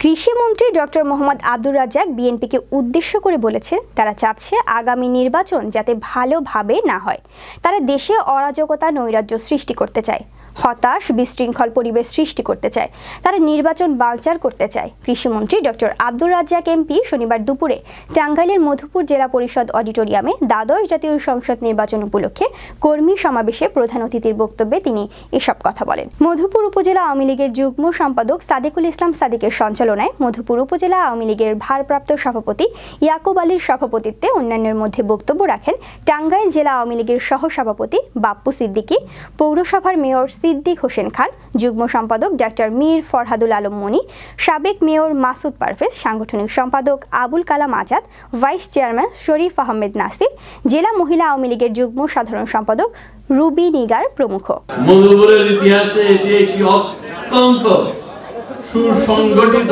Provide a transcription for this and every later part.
কৃষিমন্ত্রী ডক্টর মোহাম্মদ আব্দুর রাজ্জাক বিএনপিকে উদ্দেশ্য করে বলেছেন, তারা চাচ্ছে আগামী নির্বাচন যাতে ভালোভাবে না হয়। তারা দেশে অরাজকতা, নৈরাজ্য সৃষ্টি করতে চায়, হতাশ, বিশৃঙ্খল পরিবেশ সৃষ্টি করতে চায়। তারা নির্বাচন বানচাল করতে চায়। কৃষিমন্ত্রী ডক্টর আব্দুর রাজ্জাক এমপি শনিবার দুপুরে টাঙ্গাইলের মধুপুর জেলা পরিষদ অডিটোরিয়ামে দ্বাদশ জাতীয় সংসদ নির্বাচন উপলক্ষে কর্মী সমাবেশে প্রধান অতিথির বক্তব্যে তিনি এসব কথা বলেন। মধুপুর উপজেলা আওয়ামী লীগের যুগ্ম সম্পাদক সাদিকুল ইসলাম সাদিকের সঞ্চালনায় মধুপুর উপজেলা আওয়ামী লীগের ভারপ্রাপ্ত সভাপতি ইয়াকুব আলীর সভাপতিত্বে অন্যান্যের মধ্যে বক্তব্য রাখেন টাঙ্গাইল জেলা আওয়ামী লীগের সহ সভাপতি বাপ্পু সিদ্দিকী, পৌরসভার মেয়র সিদ্দিক হোসেন খান, যুগ্ম সম্পাদক ডাক্তার মীর ফরহাদুল আলম মনি, সাবেক মেয়র মাসুদ পারভেজ, সাংগঠনিক সম্পাদক আবুল কালাম আজাদ, ভাইস চেয়ারম্যান শরীফ আহমেদ নাসির, জেলা মহিলা আওয়ামী লীগের যুগ্ম সাধারণ সম্পাদক রুবি নিগার প্রমুখ। মধুপুরের ইতিহাসে এটি একটি অত্যন্ত সুসংগঠিত,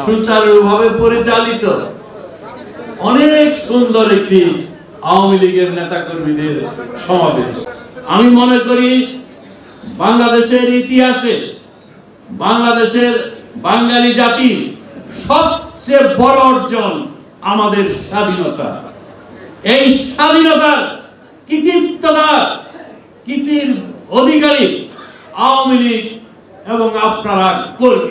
সুচারুভাবে পরিচালিত, অনেক সুন্দর একটি আওয়ামী লীগের নেতাকর্মীদের সমাবেশ। আমি মনে করি বাংলাদেশের ইতিহাসে বাংলাদেশের বাঙালি জাতির সবচেয়ে বড় অর্জন আমাদের স্বাধীনতা। এই স্বাধীনতার কৃতির অধিকারী আওয়ামী লীগ এবং আপনারা কর্মী।